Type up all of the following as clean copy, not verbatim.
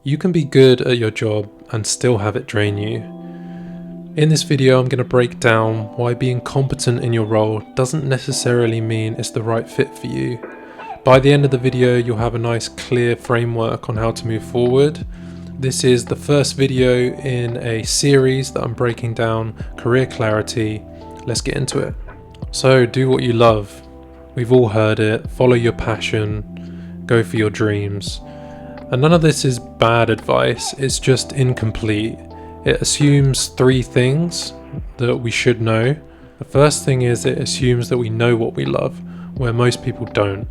You can be good at your job and still have it drain you. In this video, I'm going to break down why being competent in your role doesn't necessarily mean it's the right fit for you. By the end of the video, you'll have a nice clear framework on how to move forward. This is the first video in a series that I'm breaking down career clarity. Let's get into it. So do what you love. We've all heard it. Follow your passion. Go for your dreams. And none of this is bad advice, it's just incomplete. It assumes three things that we should know. The first thing is it assumes that we know what we love, where most people don't.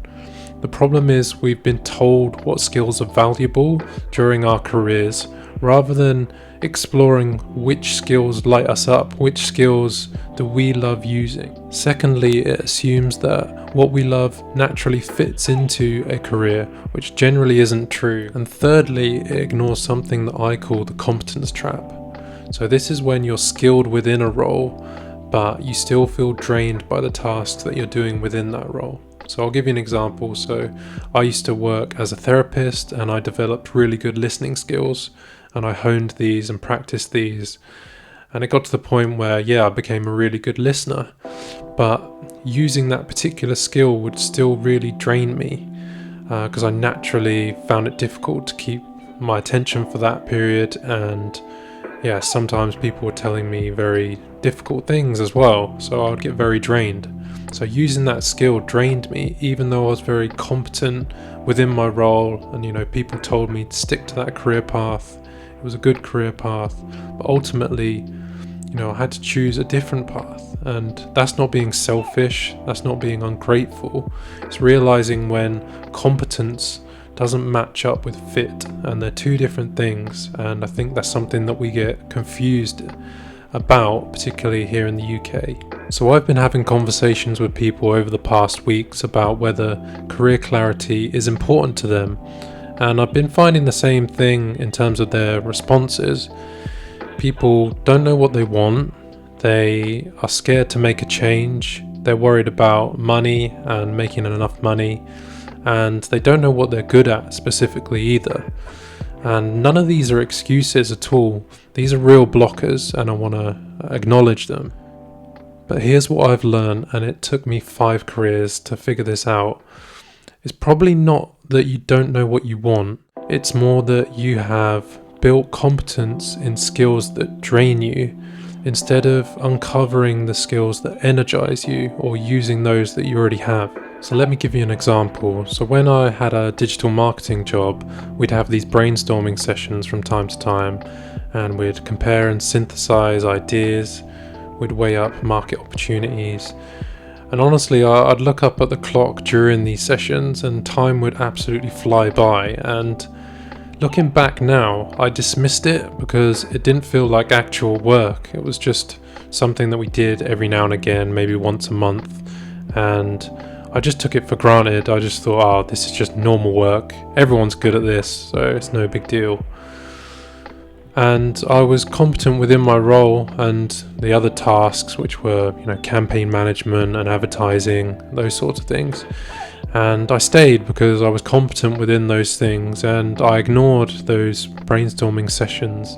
The problem is we've been told what skills are valuable during our careers, rather than exploring which skills light us up, which skills do we love using. Secondly, it assumes that what we love naturally fits into a career, which generally isn't true. And thirdly, it ignores something that I call the competence trap. So this is when you're skilled within a role, but you still feel drained by the tasks that you're doing within that role. So I'll give you an example. So I used to work as a therapist and I developed really good listening skills, and I honed these and practiced these. And it got to the point where, I became a really good listener, but using that particular skill would still really drain me because I naturally found it difficult to keep my attention for that period. And sometimes people were telling me very difficult things as well, so I would get very drained. So using that skill drained me, even though I was very competent within my role, and people told me to stick to that career path. It was a good career path, but ultimately, I had to choose a different path. And that's not being selfish, that's not being ungrateful. It's realizing when competence doesn't match up with fit, and they're two different things. And I think that's something that we get confused about, particularly here in the UK. So I've been having conversations with people over the past weeks about whether career clarity is important to them. And I've been finding the same thing in terms of their responses. People don't know what they want. They are scared to make a change. They're worried about money and making enough money. And they don't know what they're good at specifically either. And none of these are excuses at all. These are real blockers, and I want to acknowledge them. But here's what I've learned, and it took me 5 careers to figure this out. It's probably not that you don't know what you want. It's more that you have built competence in skills that drain you, instead of uncovering the skills that energize you or using those that you already have. So let me give you an example. So when I had a digital marketing job, we'd have these brainstorming sessions from time to time, and we'd compare and synthesize ideas, we'd weigh up market opportunities. And honestly, I'd look up at the clock during these sessions and time would absolutely fly by. And looking back now, I dismissed it because it didn't feel like actual work. It was just something that we did every now and again, maybe once a month. And I just took it for granted. I just thought, this is just normal work. Everyone's good at this, so it's no big deal. And I was competent within my role and the other tasks, which were, campaign management and advertising, those sorts of things. And I stayed because I was competent within those things, and I ignored those brainstorming sessions.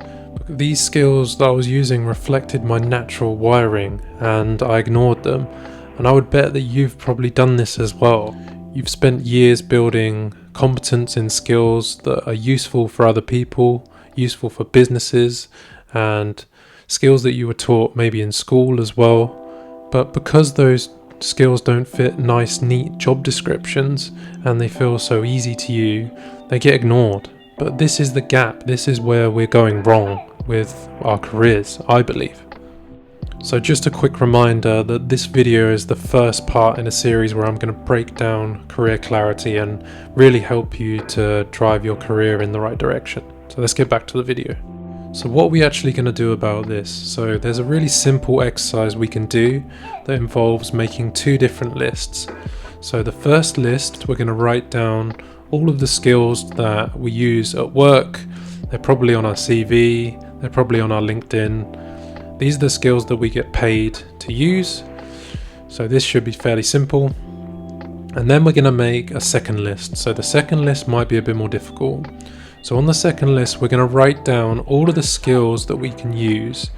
These skills that I was using reflected my natural wiring, and I ignored them. And I would bet that you've probably done this as well. You've spent years building competence in skills that are useful for other people, useful for businesses, and skills that you were taught maybe in school as well. But because those skills don't fit nice, neat job descriptions and they feel so easy to you, they get ignored. But this is the gap. This is where we're going wrong with our careers, I believe. So just a quick reminder that this video is the first part in a series where I'm going to break down career clarity and really help you to drive your career in the right direction. So let's get back to the video. So what are we actually going to do about this? So there's a really simple exercise we can do that involves making 2 different lists. So the first list, we're going to write down all of the skills that we use at work. They're probably on our CV, they're probably on our LinkedIn. These are the skills that we get paid to use. So this should be fairly simple. And then we're going to make a second list. So the second list might be a bit more difficult. So on the second list, we're going to write down all of the skills that we can use.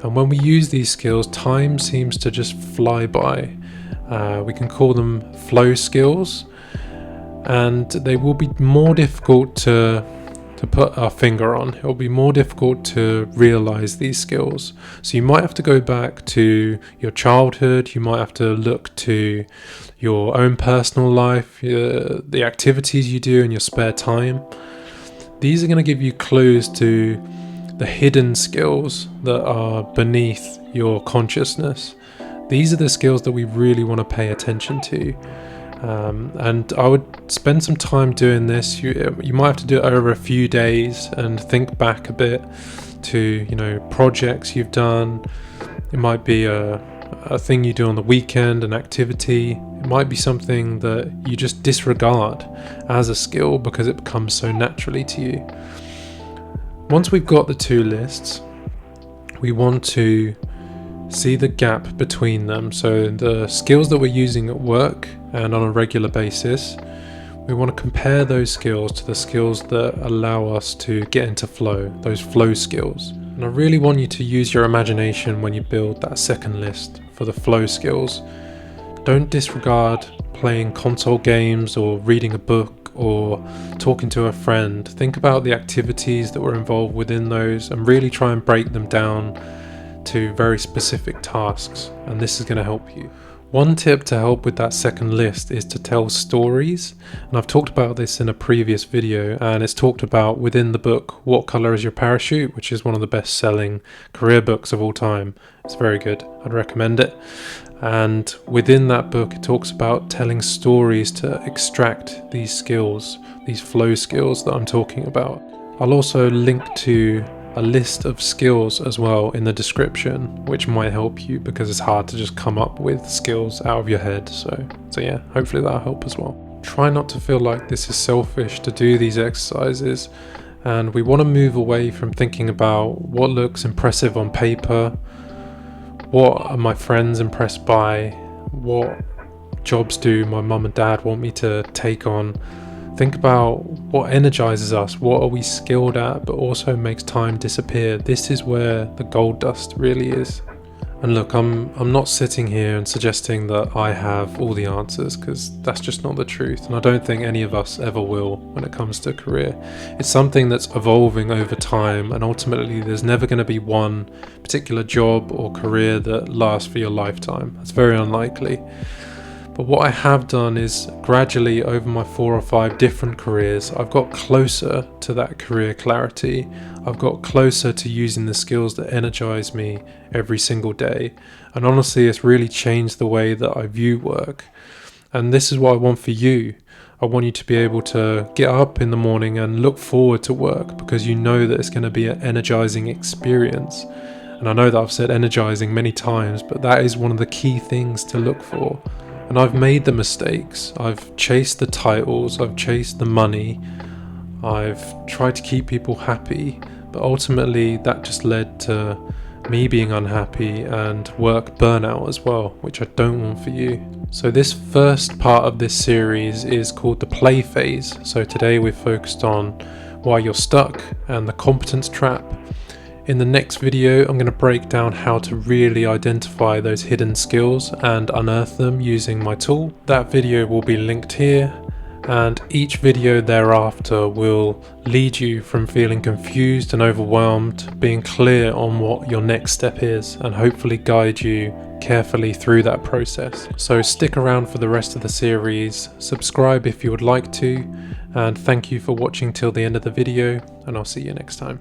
And when we use these skills, time seems to just fly by. We can call them flow skills, and they will be more difficult to put our finger on. It will be more difficult to realize these skills. So you might have to go back to your childhood, you might have to look to your own personal life, the activities you do in your spare time. These are going to give you clues to the hidden skills that are beneath your consciousness. These are the skills that we really want to pay attention to. And I would spend some time doing this. You might have to do it over a few days and think back a bit to, projects you've done. It might be a thing you do on the weekend, an activity. It might be something that you just disregard as a skill because it becomes so naturally to you. Once we've got the two lists, we want to see the gap between them. So the skills that we're using at work and on a regular basis, we want to compare those skills to the skills that allow us to get into flow, those flow skills. And I really want you to use your imagination when you build that second list for the flow skills. Don't disregard playing console games or reading a book or talking to a friend. Think about the activities that were involved within those and really try and break them down to very specific tasks, and this is going to help you. One tip to help with that second list is to tell stories, and I've talked about this in a previous video, and it's talked about within the book What Colour Is Your Parachute, which is one of the best selling career books of all time. It's very good, I'd recommend it. And within that book it talks about telling stories to extract these skills, these flow skills that I'm talking about. I'll also link to a list of skills as well in the description, which might help you because it's hard to just come up with skills out of your head. So yeah, hopefully that'll help as well. Try not to feel like this is selfish to do these exercises, and we want to move away from thinking about what looks impressive on paper, what are my friends impressed by, what jobs do my mum and dad want me to take on. Think about what energizes us, what are we skilled at, but also makes time disappear. This is where the gold dust really is. And look, I'm not sitting here and suggesting that I have all the answers, because that's just not the truth, and I don't think any of us ever will when it comes to career. It's something that's evolving over time, and ultimately there's never going to be one particular job or career that lasts for your lifetime. That's very unlikely. But what I have done is gradually over my 4 or 5 different careers, I've got closer to that career clarity. I've got closer to using the skills that energize me every single day. And honestly, it's really changed the way that I view work. And this is what I want for you. I want you to be able to get up in the morning and look forward to work because you know that it's going to be an energizing experience. And I know that I've said energizing many times, but that is one of the key things to look for. And I've made the mistakes. I've chased the titles, I've chased the money, I've tried to keep people happy, but ultimately that just led to me being unhappy and work burnout as well, which I don't want for you. So this first part of this series is called the play phase. So today we're focused on why you're stuck and the competence trap. In the next video, I'm going to break down how to really identify those hidden skills and unearth them using my tool. That video will be linked here, and each video thereafter will lead you from feeling confused and overwhelmed, being clear on what your next step is, and hopefully guide you carefully through that process. So stick around for the rest of the series, subscribe if you would like to, and thank you for watching till the end of the video, and I'll see you next time.